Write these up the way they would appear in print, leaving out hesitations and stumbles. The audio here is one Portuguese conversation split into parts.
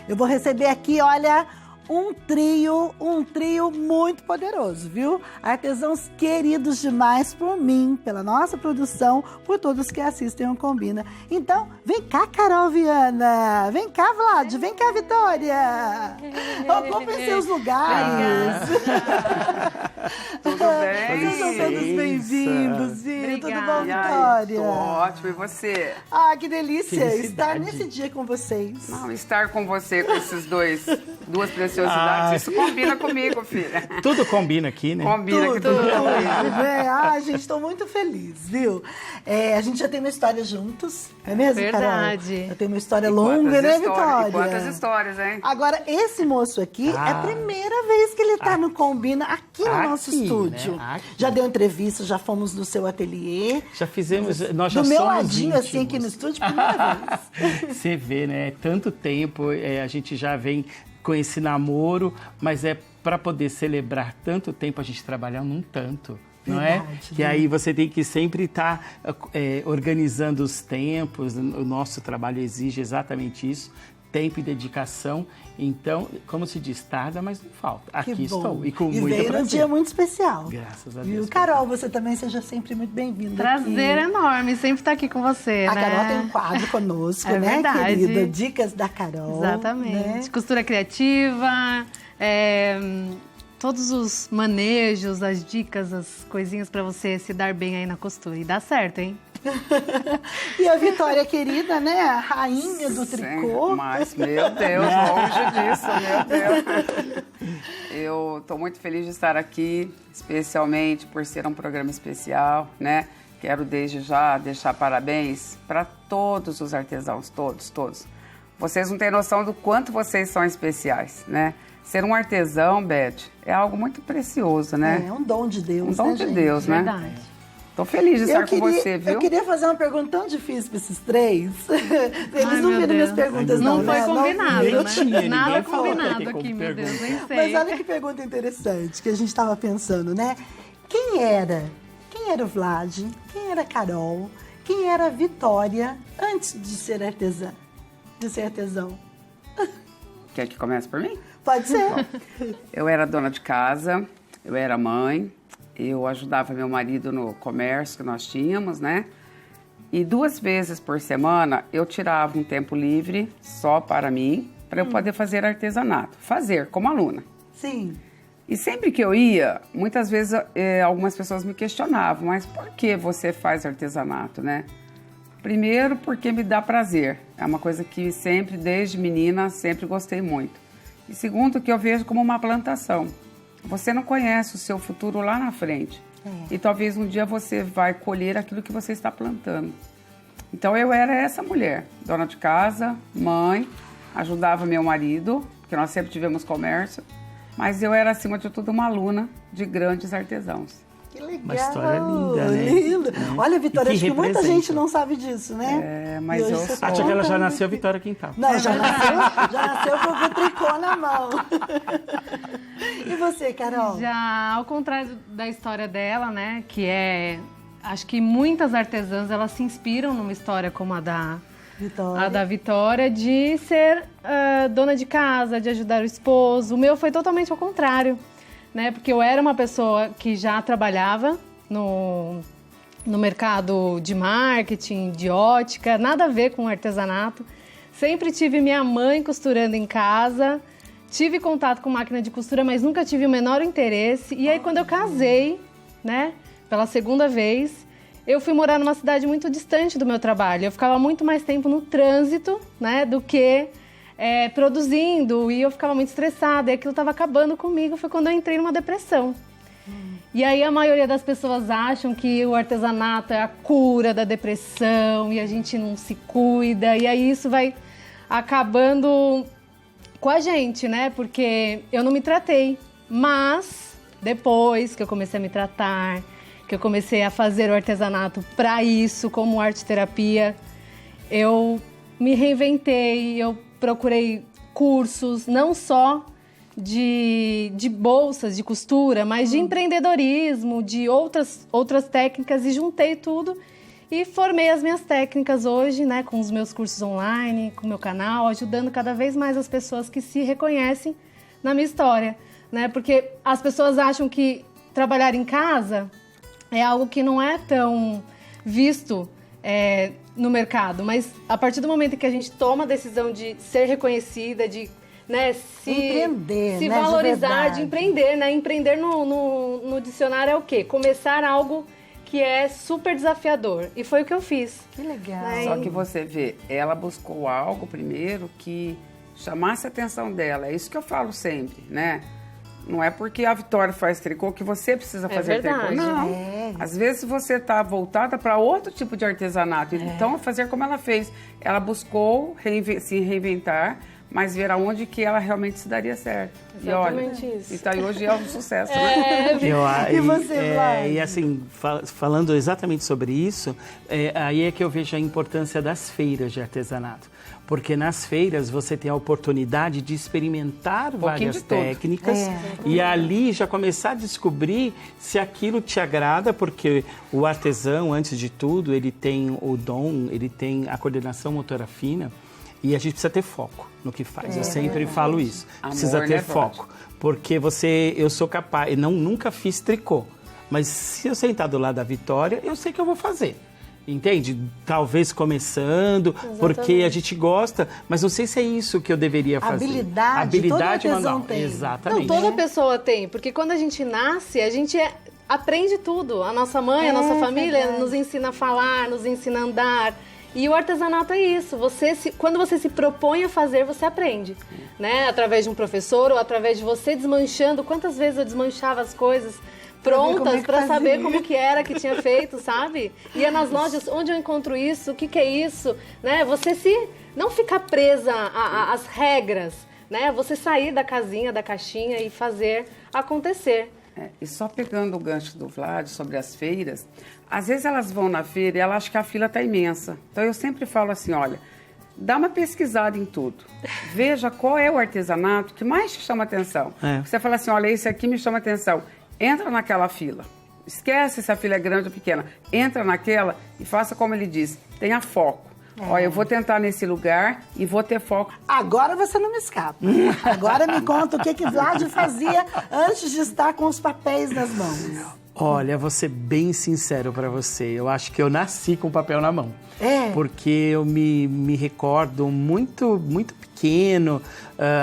Eu vou receber aqui, olha, um trio muito poderoso, viu? Artesãos queridos demais por mim, pela nossa produção, por todos que assistem o Combina. Então, vem cá, Carol Viana, vem cá, Vlad, vem cá, Vitória. Vamos ver seus lugares. Tudo bem? Sejam todos bem-vindos, Vi. Tudo bom, Vitória? Tô ótimo, e você? Ah, que delícia estar nesse dia com vocês. Não, estar com você, com esses duas preciosidades, isso combina comigo, filha. Tudo combina aqui, né? Combina aqui, tudo combina. Né? Ah, gente, estou muito feliz, viu? A gente já tem uma história juntos, é mesmo, Verdade. Carol? Já tem uma história longa, né, Vitória? E quantas histórias, hein? Agora, esse moço aqui é a primeira vez que ele tá no Combina aqui no nosso estúdio. Né? Já deu entrevista, já fomos no seu ateliê. Já fizemos, nós já do meu somos ladinho, íntimos. assim, aqui no estúdio, primeira vez. Você vê, né? Tanto tempo, a gente já vem com esse namoro, mas é para poder celebrar tanto tempo a gente trabalhar num tanto. Não Verdade, é? Que aí você tem que sempre estar organizando os tempos, o nosso trabalho exige exatamente isso, tempo e dedicação. Então, como se diz, tarda, mas não falta. Aqui estou, e com muito veio prazer. num dia muito especial. Graças a Deus. Viu? Carol, você também seja sempre muito bem-vinda. Prazer enorme, sempre estar aqui com você, A né? Carol tem um quadro conosco, É né, verdade. querida? Dicas da Carol. Exatamente. Né? Costura criativa, todos os manejos, as dicas, as coisinhas para você se dar bem aí na costura. E dá certo, hein? E a Vitória querida, né? A rainha do tricô. Sim, mas, meu Deus, longe disso, meu Deus. Eu estou muito feliz de estar aqui, especialmente por ser um programa especial, né? Quero desde já deixar parabéns para todos os artesãos, todos. Vocês não têm noção do quanto vocês são especiais, né? Ser um artesão, Beth, é algo muito precioso, né? É um dom de Deus, Um dom de gente? Deus, né? Verdade. Tô feliz de estar com você, viu? Eu queria fazer uma pergunta tão difícil para esses três. Eles Ai, não meu viram minhas Deus. perguntas, Não né? foi combinado, Nem né? tinha, ninguém Nada falou que ia combinado ter como aqui, meu Deus, pergunta. nem sei. Mas olha que pergunta interessante que a gente estava pensando, né? Quem era o Vlad? Quem era a Carol? Quem era a Vitória antes de ser artesã? De ser artesão? Quer que comece por mim? Pode ser. Eu era dona de casa, eu era mãe, eu ajudava meu marido no comércio que nós tínhamos, né? E 2 vezes por semana eu tirava um tempo livre só para mim, para eu poder fazer artesanato. Fazer, como aluna. Sim. E sempre que eu ia, muitas vezes algumas pessoas me questionavam, mas por que você faz artesanato, né? Primeiro, porque me dá prazer. É uma coisa que sempre, desde menina, sempre gostei muito. E segundo, que eu vejo como uma plantação. Você não conhece o seu futuro lá na frente. E talvez um dia você vai colher aquilo que você está plantando. Então eu era essa mulher, dona de casa, mãe, ajudava meu marido, porque nós sempre tivemos comércio, mas eu era, acima de tudo, uma aluna de grandes artesãos. Que legal. Uma história linda, né? Lindo. Olha, Vitória, E acho que que muita representa. gente não sabe disso, né? É, mas E hoje eu você sou- tá Acho que ela já contando nasceu aqui. Vitória Quintal. Não, já nasceu com o tricô na mão. E você, Carol? Já ao contrário da história dela, né, que acho que muitas artesãs, elas se inspiram numa história como a da Vitória, de ser dona de casa, de ajudar o esposo. O meu foi totalmente ao contrário, né, porque eu era uma pessoa que já trabalhava no mercado de marketing, de ótica, nada a ver com artesanato. Sempre tive minha mãe costurando em casa, tive contato com máquina de costura, mas nunca tive o menor interesse. E aí, quando eu casei, né, pela segunda vez, eu fui morar numa cidade muito distante do meu trabalho. Eu ficava muito mais tempo no trânsito, né, do que produzindo. E eu ficava muito estressada. E aquilo estava acabando comigo. Foi quando eu entrei numa depressão. E aí a maioria das pessoas acham que o artesanato é a cura da depressão e a gente não se cuida. E aí isso vai acabando com a gente, né? Porque eu não me tratei. Mas depois que eu comecei a me tratar, que eu comecei a fazer o artesanato para isso, como arte-terapia, eu me reinventei, eu procurei cursos, não só de bolsas de costura, mas de empreendedorismo, de outras técnicas, e juntei tudo E formei as minhas técnicas hoje, né, com os meus cursos online, com o meu canal, ajudando cada vez mais as pessoas que se reconhecem na minha história, né? Porque as pessoas acham que trabalhar em casa é algo que não é tão visto no mercado, mas a partir do momento que a gente toma a decisão de ser reconhecida, de, né, se valorizar, de empreender, né? Empreender no dicionário é o quê? Começar algo que é super desafiador. E foi o que eu fiz. Que legal. Né? Só que você vê, ela buscou algo primeiro que chamasse a atenção dela. É isso que eu falo sempre, né? Não é porque a Vitória faz tricô que você precisa fazer tricô. Não. Às vezes você está voltada para outro tipo de artesanato. Então, fazer como ela fez. Ela buscou se reinventar, mas ver aonde que ela realmente se daria certo. Exatamente e olha, isso. E tá aí hoje é um sucesso, né? E você, Vlad? E assim, falando exatamente sobre isso, aí é que eu vejo a importância das feiras de artesanato. Porque nas feiras você tem a oportunidade de experimentar várias técnicas e ali já começar a descobrir se aquilo te agrada, porque o artesão, antes de tudo, ele tem o dom, ele tem a coordenação motora fina e a gente precisa ter foco no que faz. Eu sempre falo isso. Precisa ter foco. Porque eu sou capaz, nunca fiz tricô, mas se eu sentar do lado da Vitória, eu sei que eu vou fazer. Entende? Talvez começando, porque a gente gosta, mas não sei se é isso que eu deveria fazer. Habilidade manual. Tem. Exatamente. Não, toda pessoa tem, porque quando a gente nasce, a gente aprende tudo. A nossa mãe, a nossa família nos ensina a falar, nos ensina a andar. E o artesanato é isso. Quando você se propõe a fazer, você aprende. Né? Através de um professor ou através de você desmanchando. Quantas vezes eu desmanchava as coisas prontas para saber como que era que tinha feito, sabe? Ia nas lojas, onde eu encontro isso, o que que é isso, né? Você não ficar presa às regras, né? Você sair da casinha, da caixinha e fazer acontecer. E só pegando o gancho do Vlad sobre as feiras, às vezes elas vão na feira e elas acham que a fila está imensa. Então eu sempre falo assim, olha, dá uma pesquisada em tudo. Veja qual é o artesanato que mais te chama atenção. Você fala assim, olha, esse aqui me chama atenção. Entra naquela fila. Esquece se a fila é grande ou pequena. Entra naquela e faça como ele diz. Tenha foco. Olha, eu vou tentar nesse lugar e vou ter foco. Agora você não me escapa. Agora me conta o que Vlad fazia antes de estar com os papéis nas mãos. Olha, vou ser bem sincero para você. Eu acho que eu nasci com papel na mão. Porque eu me recordo muito pequeno,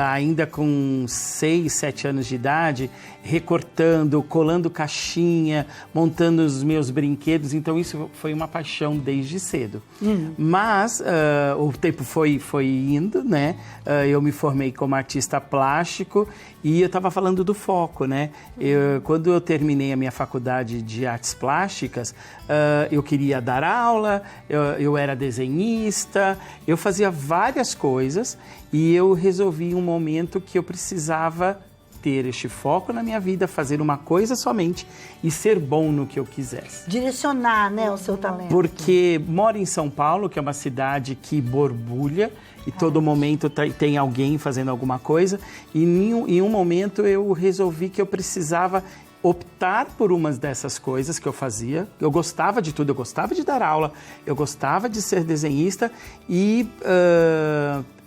ainda com 6, 7 anos de idade, recortando, colando caixinha, montando os meus brinquedos. Então isso foi uma paixão desde cedo. Mas o tempo foi indo, né? Eu me formei como artista plástico e eu estava falando do foco, né? Quando eu terminei a minha faculdade de artes plásticas, eu queria dar aula, eu era desenhista, eu fazia várias coisas e eu resolvi um momento que eu precisava ter este foco na minha vida, fazer uma coisa somente e ser bom no que eu quisesse. Direcionar, né, o seu talento. Porque moro em São Paulo, que é uma cidade que borbulha e todo momento tem alguém fazendo alguma coisa. E em um momento eu resolvi que eu precisava optar por umas dessas coisas que eu fazia. Eu gostava de tudo, eu gostava de dar aula, eu gostava de ser desenhista e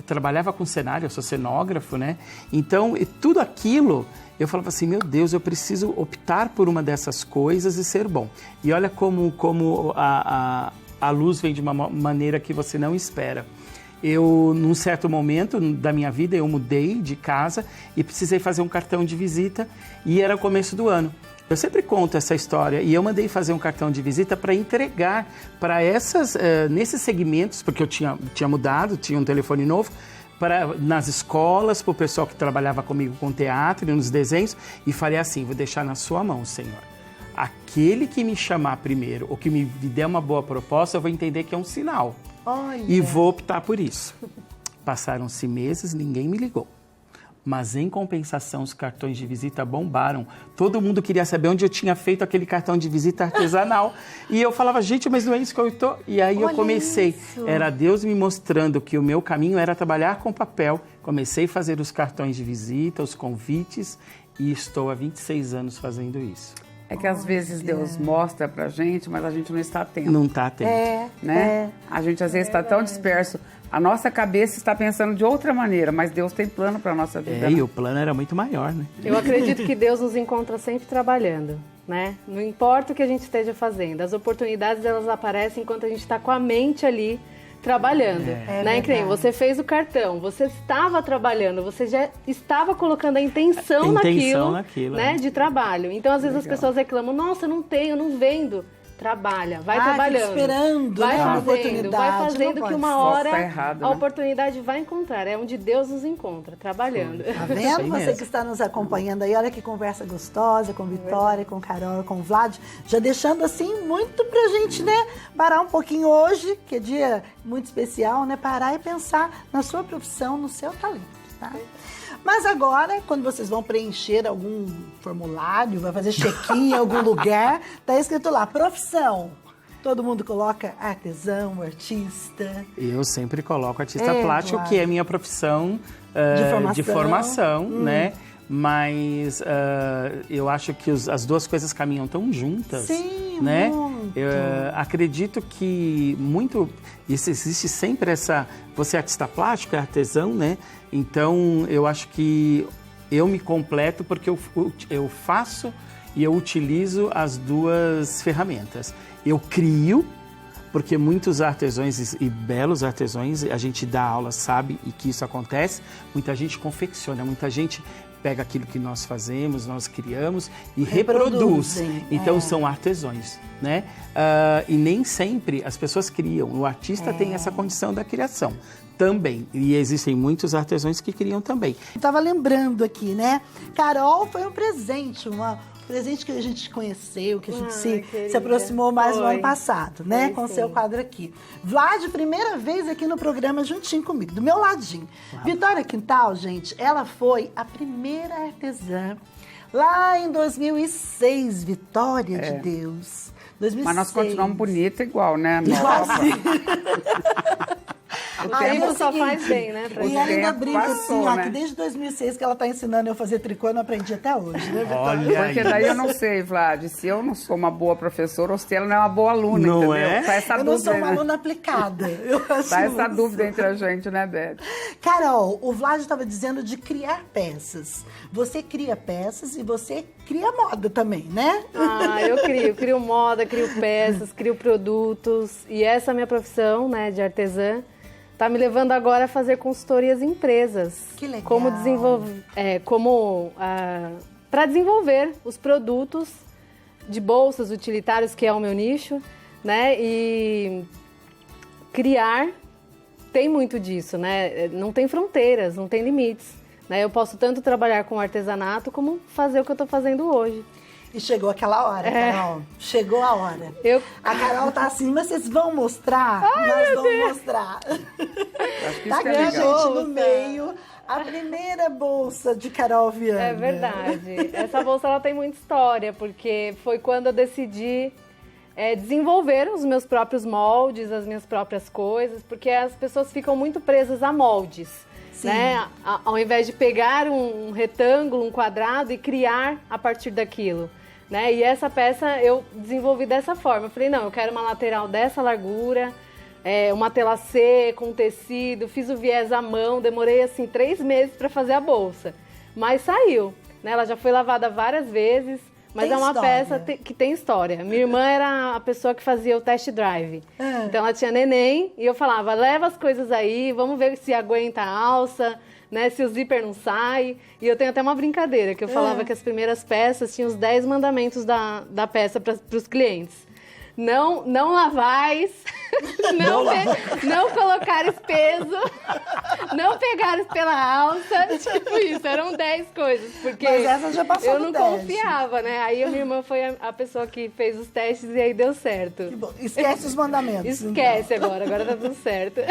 trabalhava com cenário, eu sou cenógrafo, né? Então, tudo aquilo, eu falava assim, meu Deus, eu preciso optar por uma dessas coisas e ser bom. E olha como a luz vem de uma maneira que você não espera. Num certo momento da minha vida, eu mudei de casa e precisei fazer um cartão de visita e era o começo do ano. Eu sempre conto essa história e eu mandei fazer um cartão de visita para entregar para nesses segmentos, porque eu tinha mudado, tinha um telefone novo, nas escolas, para o pessoal que trabalhava comigo com teatro e nos desenhos, e falei assim, vou deixar na sua mão, Senhor. Aquele que me chamar primeiro ou que me der uma boa proposta, eu vou entender que é um sinal. Olha. E vou optar por isso. Passaram-se meses, ninguém me ligou. Mas, em compensação, os cartões de visita bombaram. Todo mundo queria saber onde eu tinha feito aquele cartão de visita artesanal. E eu falava, gente, mas não é isso que eu estou... E aí eu comecei. Isso. Era Deus me mostrando que o meu caminho era trabalhar com papel. Comecei a fazer os cartões de visita, os convites. E estou há 26 anos fazendo isso. É que às vezes Deus mostra pra gente, mas a gente não está atento. Não está atento. Né? A gente às vezes está tão disperso. A nossa cabeça está pensando de outra maneira, mas Deus tem plano para a nossa vida. E o plano era muito maior, né? Eu acredito que Deus nos encontra sempre trabalhando, né? Não importa o que a gente esteja fazendo, as oportunidades elas aparecem enquanto a gente está com a mente ali trabalhando, né? Que nem você fez o cartão, você estava trabalhando, você já estava colocando a intenção naquilo, né? De trabalho. Então, às vezes as pessoas reclamam, nossa, eu não tenho, eu não vendo. Trabalha, vai trabalhando, esperando, vai né, fazendo que uma hora errado, a oportunidade vai encontrar. É onde Deus nos encontra, trabalhando. Tá vendo? Você que está nos acompanhando aí, olha que conversa gostosa com Vitória, com Carol, com Vlad, já deixando assim muito pra gente, né, parar um pouquinho hoje, que é dia muito especial, né, parar e pensar na sua profissão, no seu talento, tá? Mas agora, quando vocês vão preencher algum formulário, vai fazer check-in em algum lugar, tá escrito lá, profissão. Todo mundo coloca artesão, artista. Eu sempre coloco artista plástico, claro, que é minha profissão de formação, né? Mas eu acho que as duas coisas caminham tão juntas. Sim, né? muito. Eu acredito que existe sempre essa... Você é artista plástico, é artesão, né? Então, eu acho que eu me completo porque eu faço e eu utilizo as duas ferramentas. Eu crio, porque muitos artesãos e belos artesãos, a gente dá aula, sabe, e que isso acontece, muita gente confecciona, muita gente pega aquilo que nós fazemos, nós criamos e reproduz. Então, são artesãos, né? E nem sempre as pessoas criam, o artista tem essa condição da criação também. E existem muitos artesãos que criam também. Eu estava lembrando aqui, né? Carol foi um presente, presente que a gente conheceu, que a gente se aproximou mais no ano passado, né? Com o seu quadro aqui. Vlad, primeira vez aqui no programa juntinho comigo, do meu ladinho. Claro. Vitória Quintal, gente, ela foi a primeira artesã lá em 2006, Vitória de Deus. 2006. Mas nós continuamos bonita igual, né? Igualzinho. O tempo só faz bem, né? E ela ainda brinca assim, ó, que desde 2006 que ela tá ensinando eu a fazer tricô, eu não aprendi até hoje, né, Vitória? Porque daí eu não sei, Vlad, se eu não sou uma boa professora ou se ela não é uma boa aluna, não entendeu? É? Tá essa eu dúvida, não sou uma aluna aplicada. Tá essa dúvida entre a gente, né, Beth? Carol, o Vlad estava dizendo de criar peças. Você cria peças e você cria moda também, né? Eu crio moda, crio peças, crio produtos. E essa é a minha profissão, né, de artesã. Tá me levando agora a fazer consultorias em empresas. Que legal. Para desenvolver os produtos de bolsas utilitários, que é o meu nicho, né? E criar, tem muito disso, né? Não tem fronteiras, não tem limites, né? Eu posso tanto trabalhar com artesanato como fazer o que eu tô fazendo hoje. E chegou aquela hora, Carol. Chegou a hora. A Carol tá assim, mas vocês vão mostrar? Nós vamos mostrar. Tá aqui, gente, no meio, a primeira bolsa de Carol Viana. É verdade. Essa bolsa, ela tem muita história, porque foi quando eu decidi desenvolver os meus próprios moldes, as minhas próprias coisas, porque as pessoas ficam muito presas a moldes. Né? Ao invés de pegar um retângulo, um quadrado e criar a partir daquilo. Né? E essa peça eu desenvolvi dessa forma. Eu falei, não, eu quero uma lateral dessa largura, uma tela C com tecido, fiz o viés à mão, demorei assim 3 meses para fazer a bolsa. Mas saiu, né? Ela já foi lavada várias vezes, mas é uma peça que tem história. Minha irmã era a pessoa que fazia o test drive. Então ela tinha neném e eu falava, leva as coisas aí, vamos ver se aguenta a alça, né, se o zíper não sai. E eu tenho até uma brincadeira, que eu falava que as primeiras peças tinham os 10 mandamentos da peça para os clientes. Não lavais, não colocares peso, não pegares pela alça, tipo isso, eram 10 coisas, porque mas essa já passou eu não confiava, né? Aí a minha irmã foi a pessoa que fez os testes e aí deu certo. Que bom. Esquece os mandamentos. Esquece então. agora tá tudo certo.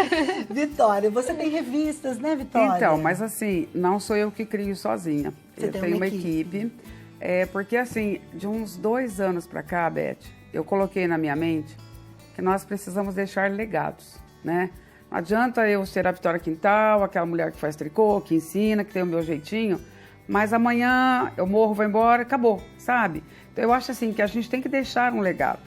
Vitória, você tem revistas, né, Vitória? Então, mas assim, não sou eu que crio sozinha. Você eu tem tenho uma equipe. Porque assim, de uns 2 anos pra cá, Beth, eu coloquei na minha mente que nós precisamos deixar legados, né? Não adianta eu ser a Vitória Quintal, aquela mulher que faz tricô, que ensina, que tem o meu jeitinho, mas amanhã eu morro, vou embora, acabou, sabe? Então eu acho assim que a gente tem que deixar um legado.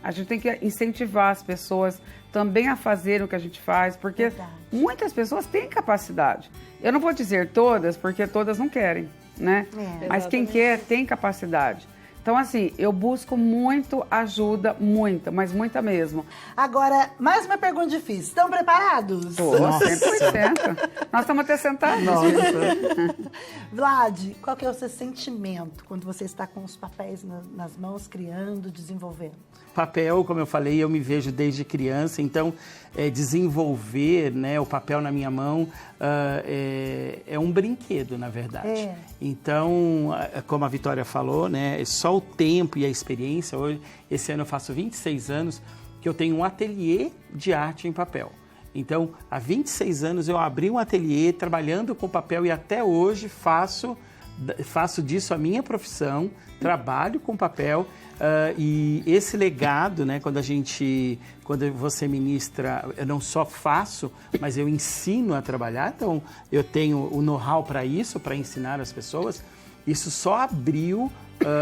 A gente tem que incentivar as pessoas também a fazerem o que a gente faz, porque muitas pessoas têm capacidade. Eu não vou dizer todas, porque todas não querem, né? Mas quem quer tem capacidade. Então, assim, eu busco muito ajuda, muita, mas muita mesmo. Agora, mais uma pergunta difícil. Estão preparados? Tô, 100%. Nós estamos até sentados. Vlad, qual que é o seu sentimento quando você está com os papéis nas mãos, criando, desenvolvendo? Papel, como eu falei, eu me vejo desde criança, então desenvolver, né, o papel na minha mão é um brinquedo, na verdade. Então, como a Vitória falou, né, só o tempo e a experiência, hoje, esse ano eu faço 26 anos, que eu tenho um ateliê de arte em papel. Então, há 26 anos eu abri um ateliê trabalhando com papel e até hoje faço disso a minha profissão, trabalho com papel. E esse legado, né, quando você ministra, eu não só faço, mas eu ensino a trabalhar, então eu tenho o know-how para isso, para ensinar as pessoas, isso só abriu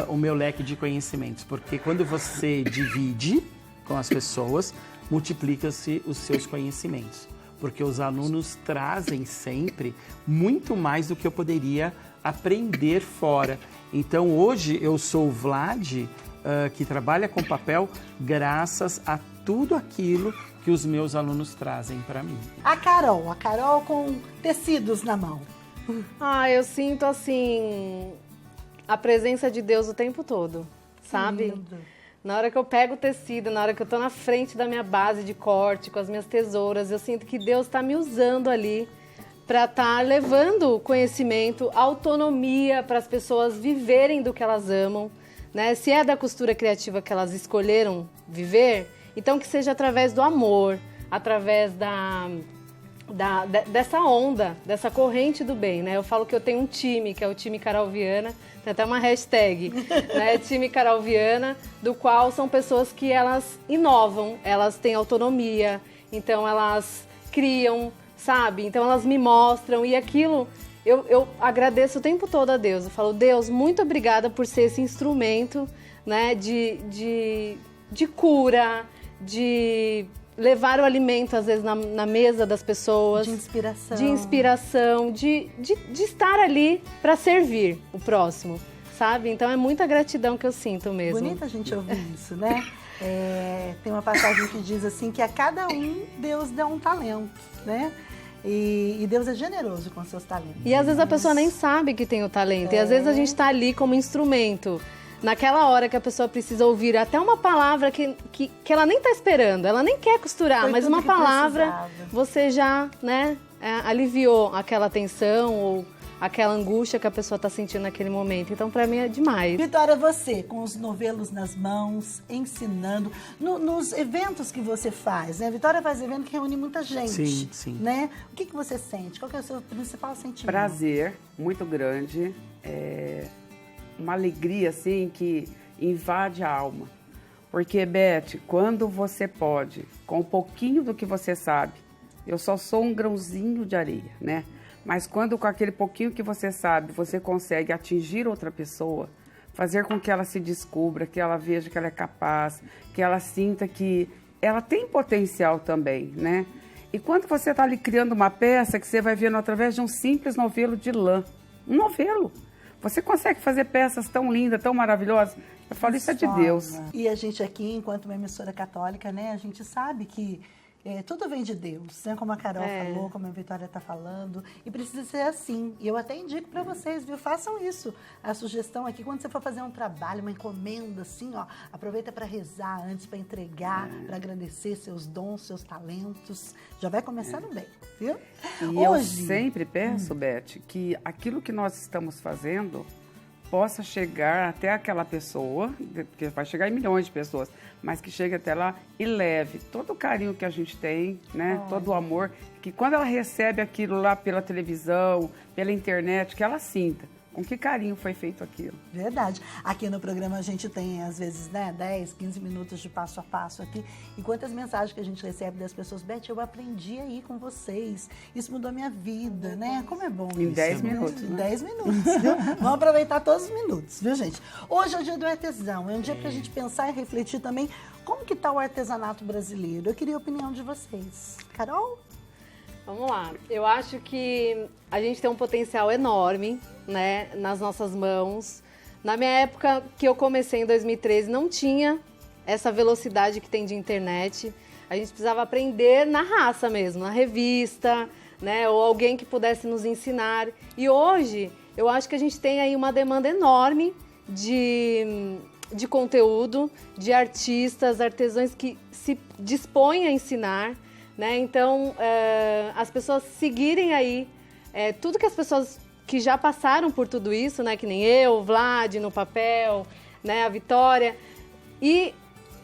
o meu leque de conhecimentos, porque quando você divide com as pessoas, multiplica-se os seus conhecimentos, porque os alunos trazem sempre muito mais do que eu poderia aprender fora. Então hoje eu sou o Vlad, que trabalha com papel graças a tudo aquilo que os meus alunos trazem para mim. A Carol com tecidos na mão. Eu sinto assim a presença de Deus o tempo todo, sabe? Lindo. Na hora que eu pego o tecido, na hora que eu tô na frente da minha base de corte com as minhas tesouras, eu sinto que Deus está me usando ali para estar levando conhecimento, autonomia para as pessoas viverem do que elas amam. Né? Se é da costura criativa que elas escolheram viver, então que seja através do amor, através dessa onda, dessa corrente do bem. Né? Eu falo que eu tenho um time, que é o time Carol Viana, tem até uma hashtag, né? Time Carol Viana, do qual são pessoas que elas inovam, elas têm autonomia, então elas criam, sabe? Então elas me mostram e aquilo... Eu agradeço o tempo todo a Deus. Eu falo, Deus, muito obrigada por ser esse instrumento, né, de cura, de levar o alimento, às vezes, na mesa das pessoas. De inspiração. De inspiração, de estar ali para servir o próximo, sabe? Então é muita gratidão que eu sinto mesmo. Bonita a gente ouvir isso, né? Tem uma passagem que diz assim, que a cada um Deus dá um talento, né? E Deus é generoso com seus talentos. E às vezes a pessoa nem sabe que tem o talento. E às vezes a gente está ali como instrumento. Naquela hora que a pessoa precisa ouvir até uma palavra que ela nem está esperando. Ela nem quer costurar, Foi mas uma palavra precisava. Você já, né, aliviou aquela tensão ou aquela angústia que a pessoa está sentindo naquele momento. Então, para mim, é demais. Vitória, você, com os novelos nas mãos, ensinando, nos eventos que você faz, né? Vitória faz evento que reúne muita gente. Sim. Né? O que você sente? Qual que é o seu principal sentimento? Prazer muito grande, uma alegria, assim, que invade a alma. Porque, Beth, quando você pode, com um pouquinho do que você sabe, eu só sou um grãozinho de areia, né? Mas quando com aquele pouquinho que você sabe, você consegue atingir outra pessoa, fazer com que ela se descubra, que ela veja que ela é capaz, que ela sinta que ela tem potencial também, né? E quando você está ali criando uma peça que você vai vendo através de um simples novelo de lã, um novelo, você consegue fazer peças tão lindas, tão maravilhosas. Eu falo, isso é de Deus. E a gente aqui, enquanto uma emissora católica, né, a gente sabe que tudo vem de Deus, né? Como a Carol falou, como a Vitória está falando, e precisa ser assim. E eu até indico para vocês, viu? Façam isso. A sugestão aqui, quando você for fazer um trabalho, uma encomenda, assim, ó, aproveita para rezar antes, para entregar, para agradecer seus dons, seus talentos. Já vai começando bem, viu? E eu sempre peço, Beth, que aquilo que nós estamos fazendo possa chegar até aquela pessoa, porque vai chegar em milhões de pessoas, mas que chegue até lá e leve todo o carinho que a gente tem, né? Todo o amor, que quando ela recebe aquilo lá pela televisão, pela internet, que ela sinta. Com que carinho foi feito aquilo. Verdade. Aqui no programa a gente tem, às vezes, né, 10, 15 minutos de passo a passo aqui. E quantas mensagens que a gente recebe das pessoas, Beth, eu aprendi aí com vocês. Isso mudou a minha vida, né? Como é bom isso. Em 10 minutos, Em né? 10 minutos, viu? Vamos aproveitar todos os minutos, viu, gente? Hoje é o dia do artesão. É um dia pra gente pensar e refletir também como que tá o artesanato brasileiro. Eu queria a opinião de vocês. Carol? Vamos lá. Eu acho que a gente tem um potencial enorme, né, nas nossas mãos. Na minha época, que eu comecei em 2013, não tinha essa velocidade que tem de internet. A gente precisava aprender na raça mesmo, na revista, né, ou alguém que pudesse nos ensinar. E hoje, eu acho que a gente tem aí uma demanda enorme de conteúdo, de artistas, artesãos que se dispõem a ensinar. Né? Então, as pessoas seguirem aí tudo que as pessoas que já passaram por tudo isso, né? Que nem eu, o Vlad no papel, né? A Vitória, e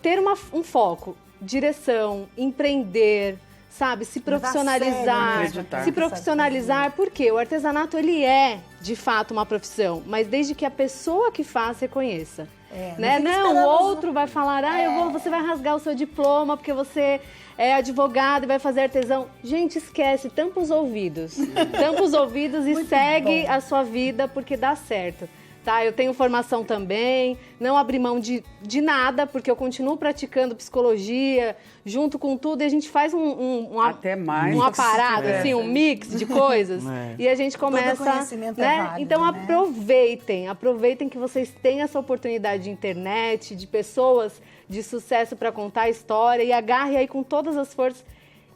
ter um foco, direção, empreender, sabe? Se profissionalizar, se profissionalizar, porque o artesanato, ele é, de fato, uma profissão, mas desde que a pessoa que faz reconheça. Né? Não, o outro vai falar, você vai rasgar o seu diploma porque você é advogado e vai fazer artesão. Gente, esquece, tampa os ouvidos. Tampa os ouvidos e segue a sua vida porque dá certo. Tá, eu tenho formação também, não abri mão de nada, porque eu continuo praticando psicologia, junto com tudo, e a gente faz até mais. Um aparato, assim, um mix de coisas, e a gente começa... Todo conhecimento né? é válido, então, né? aproveitem que vocês têm essa oportunidade de internet, de pessoas de sucesso para contar a história, e agarre aí com todas as forças.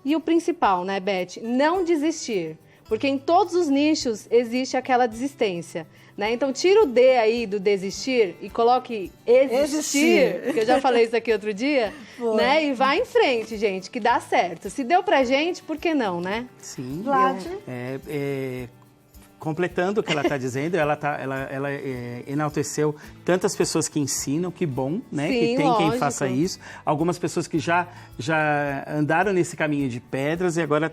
E o principal, né, Beth? Não desistir, porque em todos os nichos existe aquela desistência. Né? Então, tira o D aí do desistir e coloque existir, que eu já falei isso aqui outro dia, né? E vai em frente, gente, que dá certo. Se deu pra gente, por que não, né? Sim. Vlad? Completando o que ela está dizendo, ela enalteceu tantas pessoas que ensinam, que bom, né? Sim, que tem lógico. quem faça isso. Algumas pessoas que já andaram nesse caminho de pedras e agora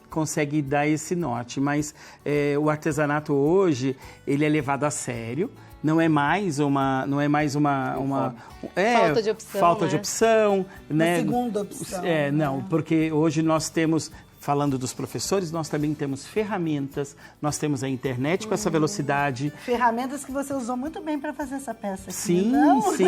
consegue dar esse norte, mas o artesanato hoje, ele é levado a sério, não é mais uma falta de opção, falta né? de opção, né? Segunda opção. Não, porque hoje nós temos, falando dos professores, nós também temos ferramentas, nós temos a internet com essa velocidade. Ferramentas que você usou muito bem para fazer essa peça aqui, Sim, não? sim.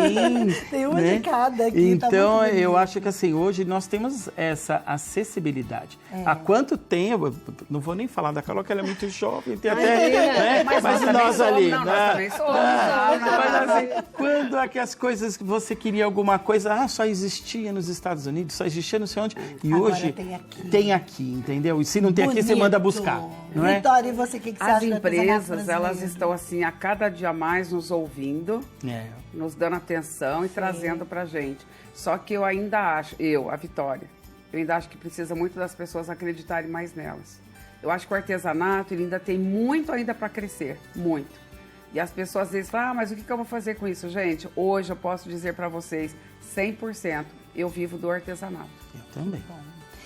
Tem uma né? de cada aqui. Então, tá muito eu bonito. acho que assim, hoje nós temos essa acessibilidade. Há quanto tempo, não vou nem falar da Carol, que ela é muito jovem, tem até, né? Mas nós ali, Não, né? nós também somos. Mas assim, quando é que as coisas que você queria alguma coisa, só existia nos Estados Unidos, só existia não sei onde, e Agora hoje tem aqui. entendeu? E se não tem aqui, você manda buscar, não é? Vitória, e você, o que você As acha do artesanato empresas, elas brasileiro? estão assim, a cada dia mais nos ouvindo, É. nos dando atenção e trazendo pra gente. Só que eu ainda acho, a Vitória, eu ainda acho que precisa muito das pessoas acreditarem mais nelas. Eu acho que o artesanato, ele ainda tem muito ainda para crescer, muito. E as pessoas às vezes falam, mas o que eu vou fazer com isso? Gente, hoje eu posso dizer para vocês, 100%, eu vivo do artesanato. Eu também.